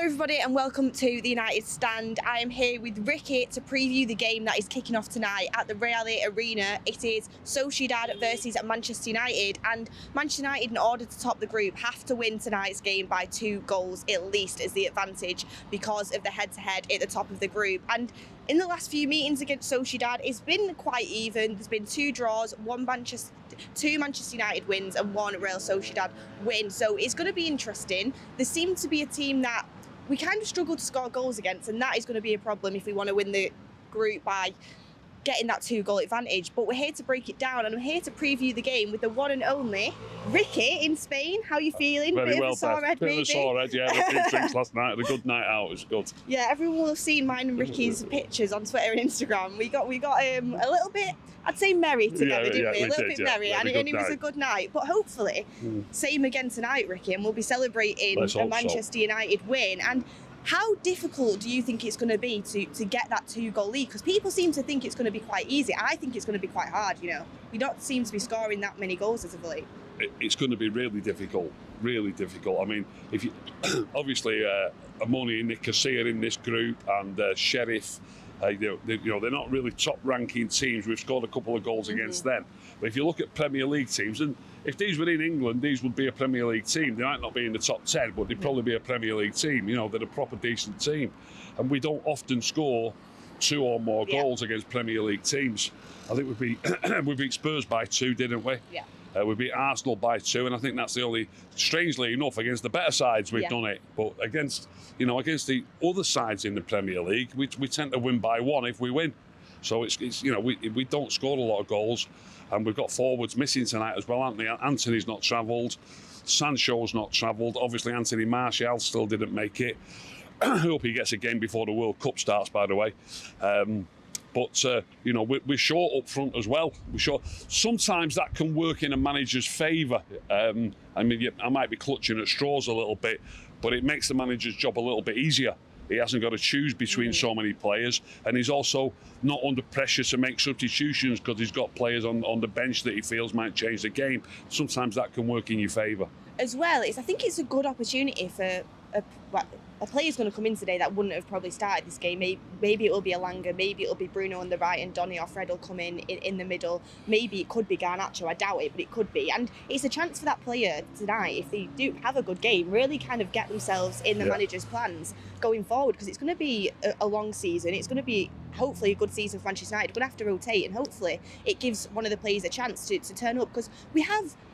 Hello everybody and welcome to the United Stand. I am here with Ricky to preview the game that is kicking off tonight at the Real Arena. It is Sociedad versus Manchester United, and Manchester United, in order to top the group, have to win tonight's game by 2 goals at least as the advantage because of the head-to-head at the top of the group. And in the last few meetings against Sociedad, it's been quite even. There's been 2 draws, 2 Manchester United wins and 1 Real Sociedad win. So it's going to be interesting. There seems to be a team that we kind of struggle to score goals against, and that is going to be a problem if we want to win the group by getting that 2-goal advantage. But we're here to break it down, and I'm here to preview the game with the one and only Ricky in Spain. How are you feeling? Very well, Beth. Bit of a sore head, yeah. A few drinks last night. Had a good night out. It was good. Yeah, everyone will have seen mine and Ricky's pictures on Twitter and Instagram. We got a little bit, I'd say, merry together, didn't we? A little bit merry, and it was a good night. But hopefully, same again tonight, Ricky, and we'll be celebrating a Manchester United win. And how difficult do you think it's going to be to get that 2-goal lead? Because people seem to think it's going to be quite easy. I think it's going to be quite hard, you know. We don't seem to be scoring that many goals as of late. It's going to be really difficult, really difficult. I mean, if you obviously Amoni and Nicosia in this group, and Sheriff, they're not really top-ranking teams. We've scored a couple of goals against them. But if you look at Premier League teams, and if these were in England, these would be a Premier League team. They might not be in the top 10, but they'd probably be a Premier League team. You know, they're a proper decent team. And we don't often score 2 or more goals against Premier League teams. I think we beat Spurs by 2, didn't we? Yeah. We beat Arsenal by 2, and I think that's the only, strangely enough, against the better sides we've done it. But against the other sides in the Premier League, we tend to win by 1 if we win. So it's we don't score a lot of goals, and we've got forwards missing tonight as well, Anthony. Anthony's not travelled, Sancho's not travelled. Obviously, Anthony Martial still didn't make it. I hope he gets a game before the World Cup starts, by the way. But we're short up front as well. We're short. Sometimes that can work in a manager's favour. I might be clutching at straws a little bit, but it makes the manager's job a little bit easier. He hasn't got to choose between so many players, and he's also not under pressure to make substitutions because he's got players on the bench that he feels might change the game. Sometimes that can work in your favour. As well, I think it's a good opportunity for a player's going to come in today that wouldn't have probably started this game. Maybe it'll be Alanga, maybe it'll be Bruno on the right and Donny or Fred will come in the middle. Maybe it could be Garnacho, I doubt it, but it could be. And it's a chance for that player tonight, if they do have a good game, really kind of get themselves in the manager's plans going forward, because it's going to be a long season. It's going to be hopefully a good season for Manchester United. We're going to have to rotate, and hopefully it gives one of the players a chance to turn up, because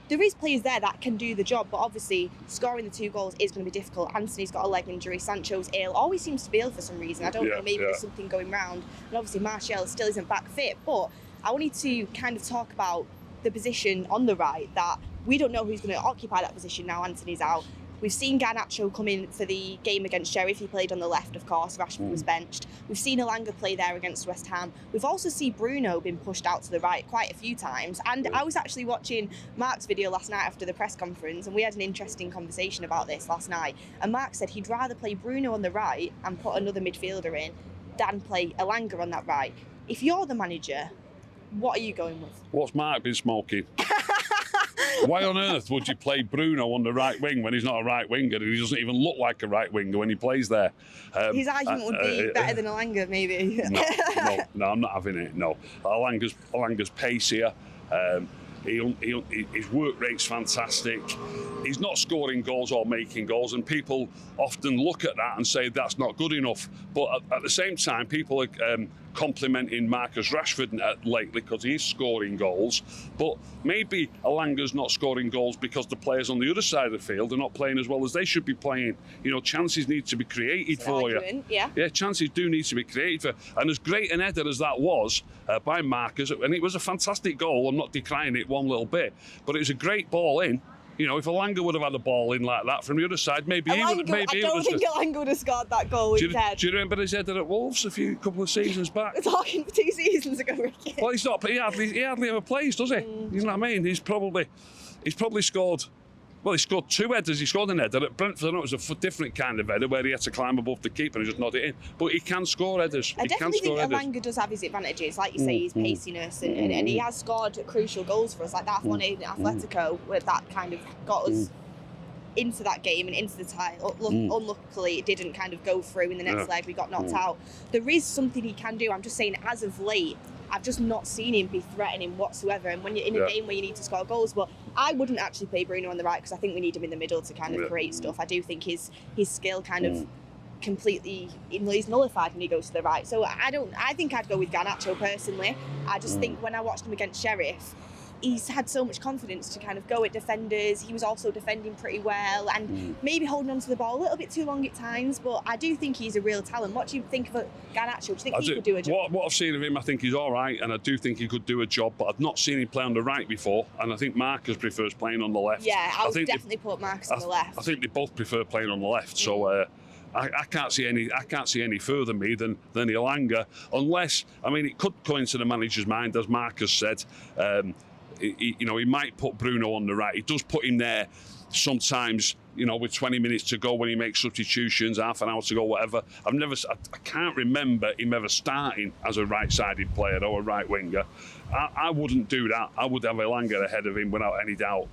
there is players there that can do the job, but obviously scoring the 2 goals is going to be difficult. Anthony's got a leg injury, Sancho's ill, always seems to be ill for some reason. I don't know, maybe there's something going round. And obviously Martial still isn't back fit. But I wanted to kind of talk about the position on the right, that we don't know who's going to occupy that position now Anthony's out. We've seen Garnacho come in for the game against Sheriff. He played on the left, of course. Rashford was benched. We've seen Alanga play there against West Ham. We've also seen Bruno being pushed out to the right quite a few times. And I was actually watching Mark's video last night after the press conference, and we had an interesting conversation about this last night. And Mark said he'd rather play Bruno on the right and put another midfielder in than play Alanga on that right. If you're the manager, what are you going with? What's Mark been smoking? Why on earth would you play Bruno on the right wing when he's not a right winger, and he doesn't even look like a right winger when he plays there? His argument would be better than Alanga, maybe. No, I'm not having it. No, Alanga's pacier. His work rate's fantastic. He's not scoring goals or making goals, and people often look at that and say that's not good enough. But at the same time, people are complimenting Marcus Rashford lately because he's scoring goals. But maybe Alanga's not scoring goals because the players on the other side of the field are not playing as well as they should be playing. You know, chances need to be created for you. Yeah, chances do need to be created for. And as great an header as that was by Marcus, and it was a fantastic goal, I'm not decrying it one little bit, but it was a great ball in. You know, if Alanga would have had a ball in like that from the other side, maybe he would. I don't think Alanga would have scored that goal with his head. Do you remember his header at Wolves a couple of seasons back? We're talking 2 seasons ago, Ricky. Well, he's not. He hardly ever plays, does he? You know what I mean? He's probably scored. Well, he scored 2 headers. He scored an header at Brentford. I know it was a different kind of header where he had to climb above the keeper and just nod it in. But he can score headers. I definitely think Alanga does have his advantages. Like you say, his paciness, and he has scored crucial goals for us, like that one in Atletico, where that kind of got us into that game and into the title. Unluckily, it didn't kind of go through in the next leg. We got knocked out. There is something he can do. I'm just saying, as of late, I've just not seen him be threatening whatsoever. And when you're in a game where you need to score goals, but I wouldn't actually play Bruno on the right because I think we need him in the middle to kind of create stuff. I do think his skill kind of completely, he's nullified when he goes to the right. So I think I'd go with Garnacho personally. I just think when I watched him against Sheriff, he's had so much confidence to kind of go at defenders. He was also defending pretty well and maybe holding on to the ball a little bit too long at times, but I do think he's a real talent. What do you think of Garnacho? Do you think he could do a job? What I've seen of him, I think he's all right, and I do think he could do a job, but I've not seen him play on the right before, and I think Marcus prefers playing on the left. Yeah, I would definitely put Marcus on the left. I think they both prefer playing on the left, so I can't see any further me than Elanga, unless, I mean, it could go into the manager's mind, as Marcus said. He might put Bruno on the right. He does put him there sometimes, with 20 minutes to go when he makes substitutions, half an hour to go, whatever. I can't remember him ever starting as a right-sided player or a right winger. I wouldn't do that. I would have Elanga ahead of him without any doubt.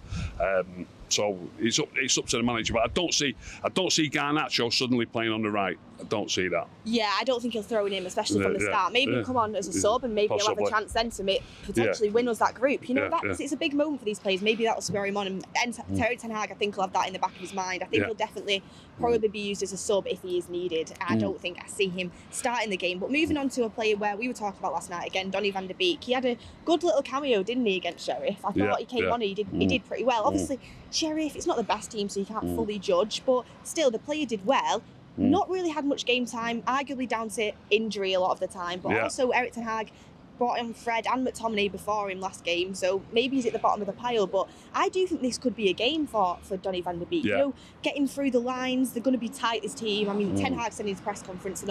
So it's up to the manager. But I don't see Garnacho suddenly playing on the right. I don't see that. Yeah, I don't think he'll throw in him, especially from the start. Maybe he'll come on as a sub and maybe he'll have a chance then to potentially win us that group. It's a big moment for these players. Maybe that'll spur him on. And Terry Ten Hag, I think, will have that in the back of his mind. I think he'll definitely probably be used as a sub if he is needed. I don't think I see him starting the game. But moving on to a player where we were talking about last night, again, Donny van der Beek. He had a good little cameo, didn't he, against Sheriff? I thought he came on, he did pretty well. Obviously, Sheriff, it's not the best team, so you can't fully judge, but still, the player did well. Not really had much game time, arguably down to injury a lot of the time, but also Eric Ten Hag brought in Fred and McTominay before him last game, so maybe he's at the bottom of the pile, but I do think this could be a game for Donny van der Beek. Getting through the lines, they're going to be tight, this team. I mean, Ten Hag said in his press conference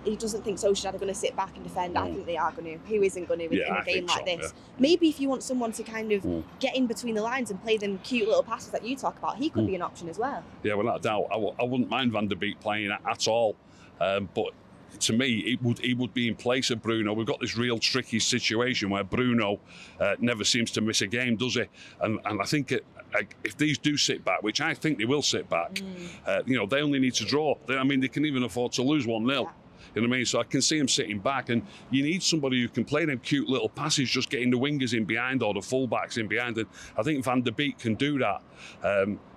he doesn't think Sociedad are going to sit back and defend. I think they are going to. Who isn't going to in a game like this? Maybe if you want someone to kind of get in between the lines and play them cute little passes that you talk about, he could be an option as well. Yeah, without a doubt. I wouldn't mind Van der Beek playing at all, but to me, it would be in place of Bruno. We've got this real tricky situation where Bruno never seems to miss a game, does he? And I think if these do sit back, which I think they will sit back, they only need to draw. They can even afford to lose 1-0. Yeah. You know what I mean? So I can see him sitting back, and you need somebody who can play them cute little passes, just getting the wingers in behind or the fullbacks in behind. And I think Van der Beek can do that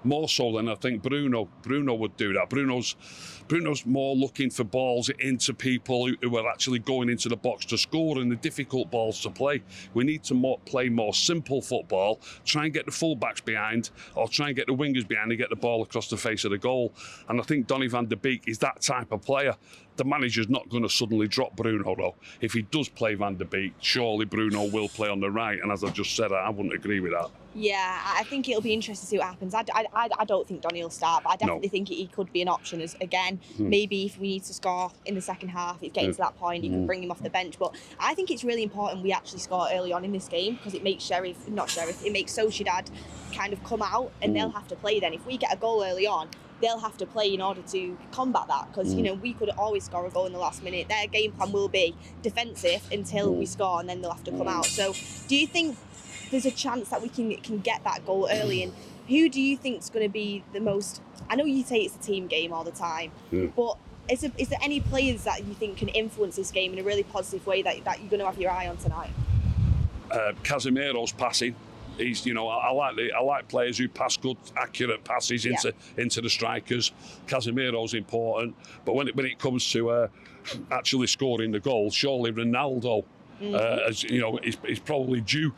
more so than I think Bruno would do that. Bruno's more looking for balls into people who are actually going into the box to score and the difficult balls to play. We need to play more simple football, try and get the fullbacks behind or try and get the wingers behind and get the ball across the face of the goal. And I think Donny van der Beek is that type of player. The manager's not going to suddenly drop Bruno, though. If he does play Van der Beek, surely Bruno will play on the right. And as I just said, I wouldn't agree with that. Yeah, I think it'll be interesting to see what happens. I don't think Donny will start, but I definitely think he could be an option as, again, maybe if we need to score in the second half, it's getting to that point, you can bring him off the bench. But I think it's really important we actually score early on in this game because it makes it makes Sociedad kind of come out and they'll have to play then. If we get a goal early on, they'll have to play in order to combat that because, we could always score a goal in the last minute. Their game plan will be defensive until we score and then they'll have to come out. So do you think there's a chance that we can get that goal early? And who do you think is going to be the most... I know you say it's a team game all the time, but is there any players that you think can influence this game in a really positive way that you're going to have your eye on tonight? Casemiro's passing. He's, I like players who pass good, accurate passes into the strikers. Casemiro's important, but when it comes to actually scoring the goal, surely Ronaldo, is probably due.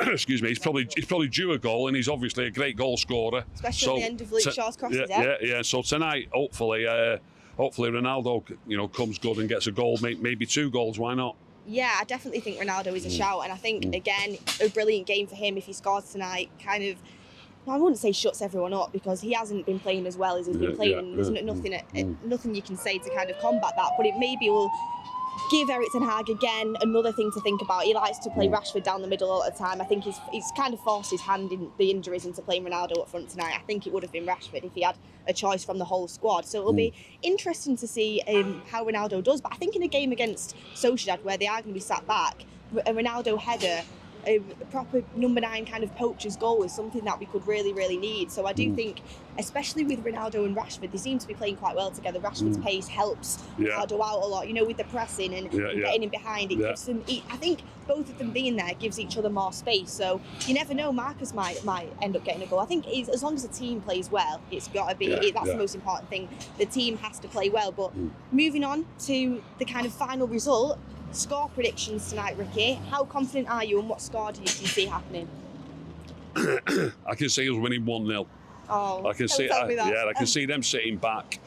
Excuse me, he's probably due a goal, and he's obviously a great goal scorer. Especially at the end of Luke Shaw's crosses. Yeah. So tonight, hopefully Ronaldo, comes good and gets a goal, maybe 2 goals. Why not? Yeah, I definitely think Ronaldo is a shout, and I think again a brilliant game for him if he scores tonight. Kind of, I wouldn't say shuts everyone up because he hasn't been playing as well as he's been playing. There's nothing you can say to kind of combat that, but it maybe will give Eric Ten Hag again another thing to think about. He likes to play Rashford down the middle all the time. I think he's kind of forced his hand in the injuries into playing Ronaldo up front tonight. I think it would have been Rashford if he had a choice from the whole squad. So it'll be interesting to see how Ronaldo does. But I think in a game against Sociedad where they are going to be sat back, a Ronaldo header a proper number 9 kind of poacher's goal is something that we could really, really need. So I do think, especially with Ronaldo and Rashford, they seem to be playing quite well together. Rashford's pace helps Ronaldo out a lot, with the pressing and getting in behind. It gives them, I think both of them being there gives each other more space. So you never know, Marcus might end up getting a goal. I think as long as the team plays well, it's got to be, that's the most important thing. The team has to play well. But moving on to the kind of final result, score predictions tonight, Ricky. How confident are you and what score do you see happening? I can see us winning 1-0. Oh, I can see, I can see them sitting back.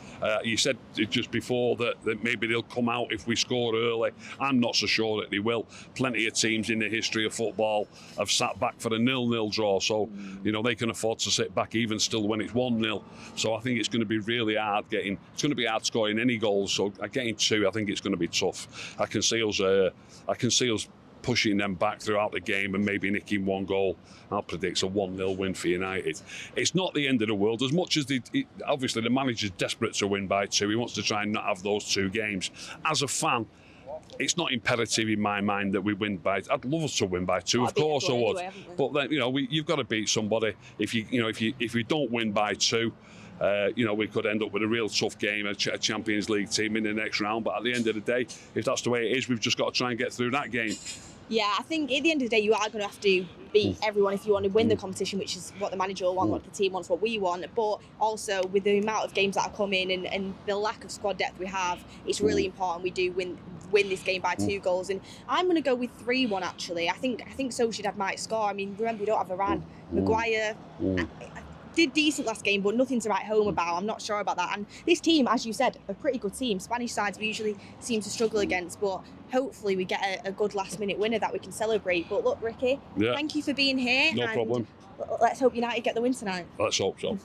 You said just before that maybe they'll come out if we score early. I'm not so sure that they will. Plenty of teams in the history of football have sat back for a 0-0 draw, so they can afford to sit back even still when it's 1-0. So I think it's going to be really hard it's going to be hard scoring any goals. So getting 2, I think it's going to be tough. I can see us pushing them back throughout the game and maybe nicking 1 goal. I'll predict a 1-0 win for United. It's not the end of the world. As much as obviously the manager's desperate to win by 2, he wants to try and not have those 2 games. As a fan, it's not imperative in my mind that we win by. I'd love us to win by 2, of course I would. Anyway, but then you've got to beat somebody. If you don't win by 2. We could end up with a real tough game, a Champions League team in the next round. But at the end of the day, if that's the way it is, we've just got to try and get through that game. Yeah, I think at the end of the day, you are going to have to beat everyone if you want to win the competition, which is what the manager will want, what the team wants, what we want. But also, with the amount of games that are coming and the lack of squad depth we have, it's really important we do win this game by 2 goals. And I'm going to go with 3-1, actually. I think Sociedad might score. I mean, remember, we don't have Varane. Maguire did decent last game, but nothing to write home about. I'm not sure about that. And this team, as you said, a pretty good team. Spanish sides we usually seem to struggle against, but hopefully we get a good last-minute winner that we can celebrate. But look, Ricky, thank you for being here. No problem. Let's hope United get the win tonight. Let's hope so.